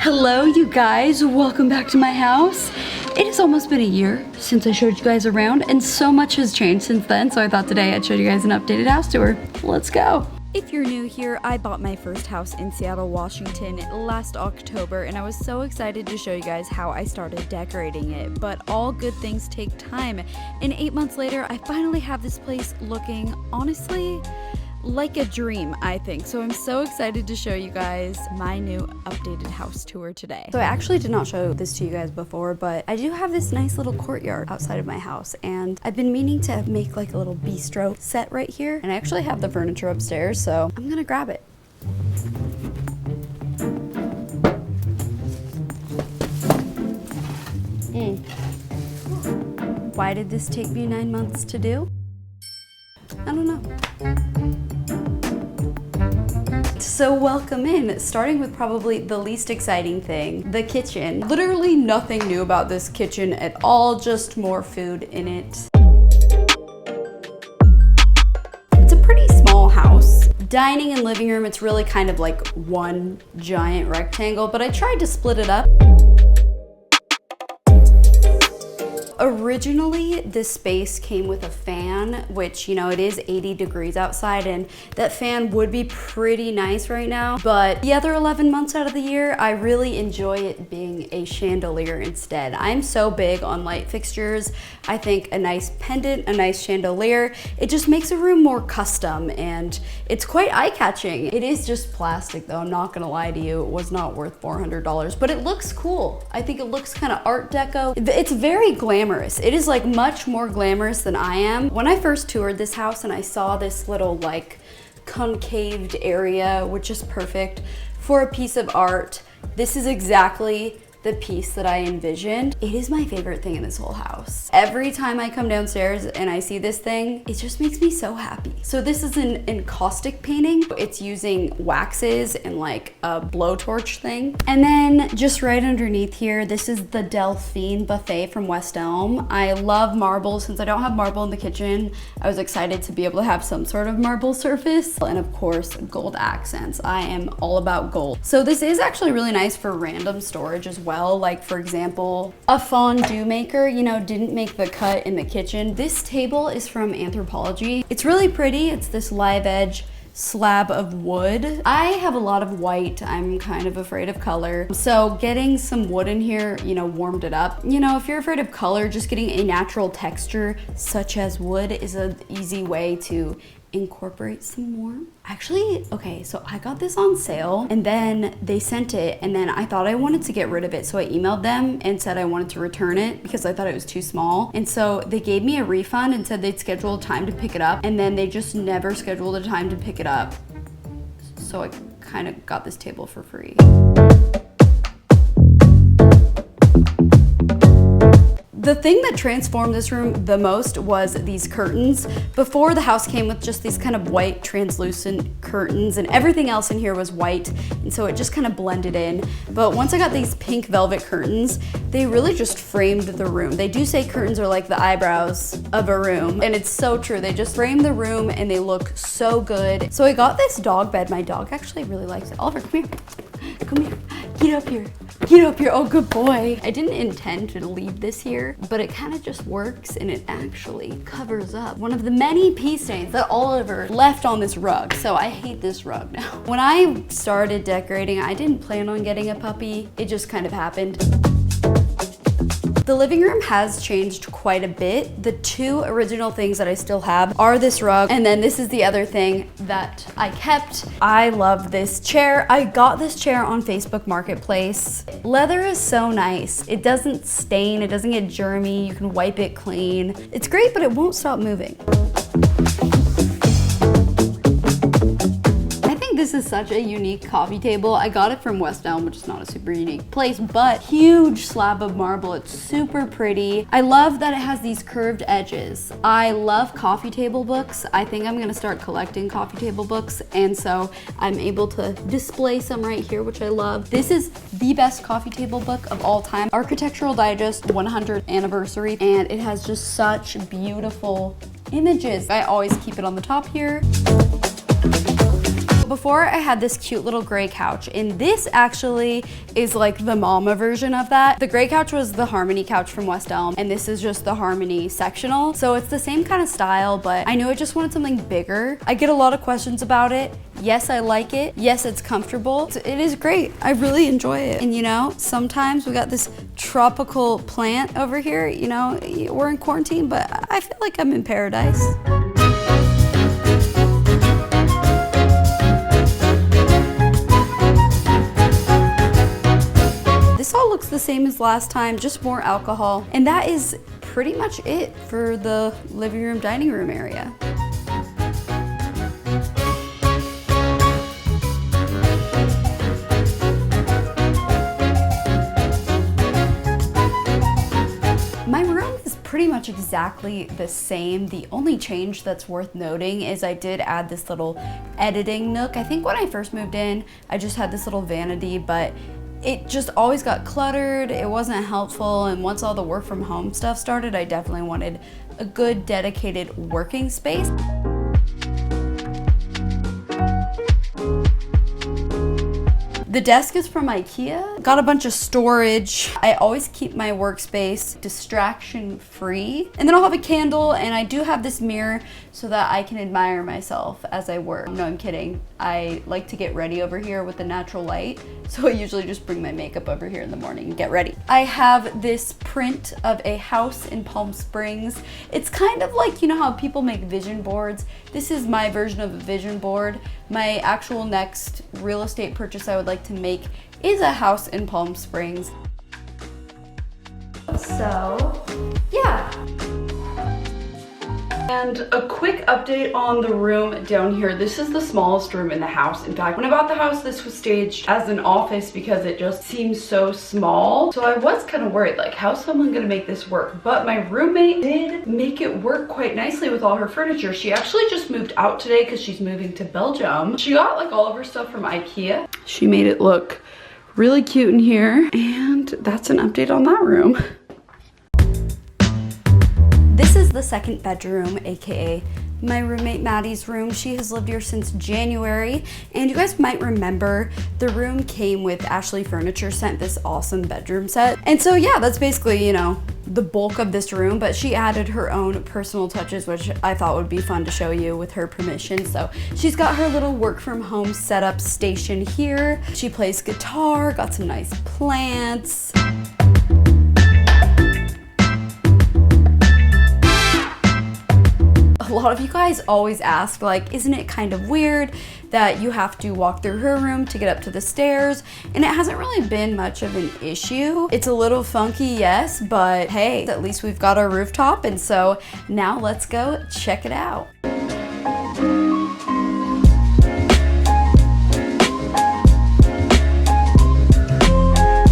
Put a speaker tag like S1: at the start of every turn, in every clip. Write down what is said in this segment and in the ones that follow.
S1: Hello, you guys. Welcome back to my house. It has almost been a year since I showed you guys around, and so much has changed since then, so I thought today I'd show you guys an updated house tour. Let's go. If you're new here, I bought my first house in Seattle, Washington last October, and I was so excited to show you guys how I started decorating it. But all good things take time, and 8 months later, I finally have this place looking, honestly, like a dream, I think. So I'm so excited to show you guys my new updated house tour today. So I actually did not show this to you guys before, but I do have this nice little courtyard outside of my house, and I've been meaning to make like a little bistro set right here, and I actually have the furniture upstairs, so I'm gonna grab it. Why did this take me 9 months to do? I don't know. So welcome in, starting with probably the least exciting thing, the kitchen. Literally nothing new about this kitchen at all, just more food in it. It's a pretty small house. Dining and living room, it's really kind of like one giant rectangle, but I tried to split it up. Originally, this space came with a fan, which, you know, it is 80 degrees outside, and that fan would be pretty nice right now. But the other 11 months out of the year, I really enjoy it being a chandelier instead. I'm so big on light fixtures. I think a nice pendant, a nice chandelier, it just makes a room more custom, and it's quite eye-catching. It is just plastic though, I'm not gonna lie to you. It was not worth $400, but it looks cool. I think it looks kind of art deco. It's very glamorous. It is like much more glamorous than I am. When I first toured this house and I saw this little like concaved area, which is perfect for a piece of art, this is exactly the piece that I envisioned. It is my favorite thing in this whole house. Every time I come downstairs and I see this thing, it just makes me so happy. So this is an encaustic painting. It's using waxes and like a blowtorch thing. And then just right underneath here, this is the Delphine buffet from West Elm. I love marble. Since I don't have marble in the kitchen, I was excited to be able to have some sort of marble surface. And of course, gold accents. I am all about gold. So this is actually really nice for random storage as well. Like for example, a fondue maker, you know, didn't make the cut in the kitchen. This table is from Anthropologie. It's really pretty. It's this live edge slab of wood. I have a lot of white. I'm kind of afraid of color. So getting some wood in here, you know, warmed it up. You know, if you're afraid of color, just getting a natural texture such as wood is an easy way to incorporate some warmth. Actually, okay, so I got this on sale and then they sent it, and then I thought I wanted to get rid of it. So I emailed them and said I wanted to return it because I thought it was too small. And so they gave me a refund and said they'd schedule a time to pick it up, and then they just never scheduled a time to pick it up. So I kind of got this table for free. The thing that transformed this room the most was these curtains. Before, the house came with just these kind of white translucent curtains, and everything else in here was white, and so it just kind of blended in. But once I got these pink velvet curtains, they really just framed the room. They do say curtains are like the eyebrows of a room, and it's so true. They just frame the room and they look so good. So I got this dog bed. My dog actually really likes it. Oliver, come here. Come here. Get up here. Get up here. Oh, good boy. I didn't intend to leave this here, but it kind of just works, and it actually covers up one of the many pee stains that Oliver left on this rug. So I hate this rug now. When I started decorating, I didn't plan on getting a puppy. It just kind of happened. The living room has changed quite a bit. The two original things that I still have are this rug, and then this is the other thing that I kept. I love this chair. I got this chair on Facebook Marketplace. Leather is so nice. It doesn't stain, it doesn't get germy, you can wipe it clean. It's great, but it won't stop moving. This is such a unique coffee table. I got it from West Elm, which is not a super unique place, but huge slab of marble. It's super pretty. I love that it has these curved edges. I love coffee table books. I think I'm gonna start collecting coffee table books, and so I'm able to display some right here, which I love. This is the best coffee table book of all time. Architectural Digest 100th anniversary, and it has just such beautiful images. I always keep it on the top here. before I had this cute little gray couch, and this actually is like the mama version of that. The gray couch was the Harmony couch from West Elm, and this is just the Harmony sectional. So it's the same kind of style, but I know I just wanted something bigger. I get a lot of questions about it. Yes, I like it. Yes, it's comfortable. It is great. I really enjoy it. And you know, sometimes we got this tropical plant over here. You know, we're in quarantine, but I feel like I'm in paradise. This all looks the same as last time, just more alcohol. And that is pretty much it for the living room, dining room area. My room is pretty much exactly the same. The only change that's worth noting is I did add this little editing nook. I think when I first moved in, I just had this little vanity, but it just always got cluttered. It wasn't helpful. And once all the work from home stuff started, I definitely wanted a good dedicated working space. The desk is from IKEA. Got a bunch of storage. I always keep my workspace distraction free. And then I'll have a candle, and I do have this mirror so that I can admire myself as I work. No, I'm kidding. I like to get ready over here with the natural light. So I usually just bring my makeup over here in the morning and get ready. I have this print of a house in Palm Springs. It's kind of like, you know how people make vision boards? This is my version of a vision board. My actual next real estate purchase I would like to make is a house in Palm Springs. So, yeah. And a quick update on the room down here. This is the smallest room in the house. In fact, when I bought the house, this was staged as an office because it just seems so small. So I was kind of worried, like, how's someone gonna make this work? But my roommate did make it work quite nicely with all her furniture. She actually just moved out today because she's moving to Belgium. She got like all of her stuff from IKEA. She made it look really cute in here. And that's an update on that room. This is the second bedroom, aka my roommate Maddie's room. She has lived here since January, and you guys might remember the room came with Ashley Furniture sent this awesome bedroom set. And so yeah, that's basically, you know, the bulk of this room, but she added her own personal touches, which I thought would be fun to show you with her permission. So she's got her little work from home setup station here. She plays guitar, got some nice plants. A lot of you guys always ask, like, isn't it kind of weird that you have to walk through her room to get up to the stairs? And it hasn't really been much of an issue. It's a little funky, yes, but hey, at least we've got our rooftop, and so now let's go check it out.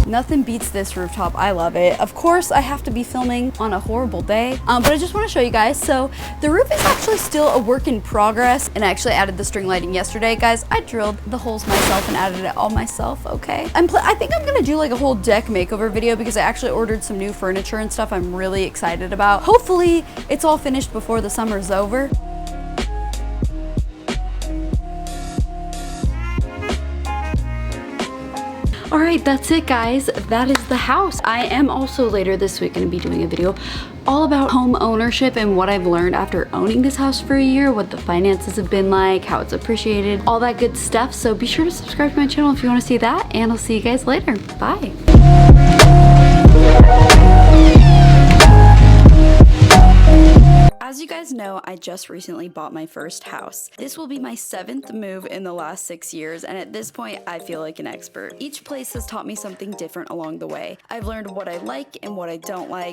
S1: Nothing beats this rooftop. I love it. Of course, I have to be filming on a horrible day, but I just want to show you guys. So the roof is actually still a work in progress, and I actually added the string lighting yesterday, guys. I drilled the holes myself and added it all myself, okay? I think I'm gonna do like a whole deck makeover video because I actually ordered some new furniture and stuff I'm really excited about. Hopefully, it's all finished before the summer's over. All right, that's it, guys. That is the house. I am also later this week going to be doing a video all about home ownership and what I've learned after owning this house for a year, what the finances have been like, how it's appreciated, all that good stuff. So be sure to subscribe to my channel if you want to see that, and I'll see you guys later. Bye. As you guys know, I just recently bought my first house. This will be my 7th move in the last 6 years, and at this point, I feel like an expert. Each place has taught me something different along the way. I've learned what I like and what I don't like.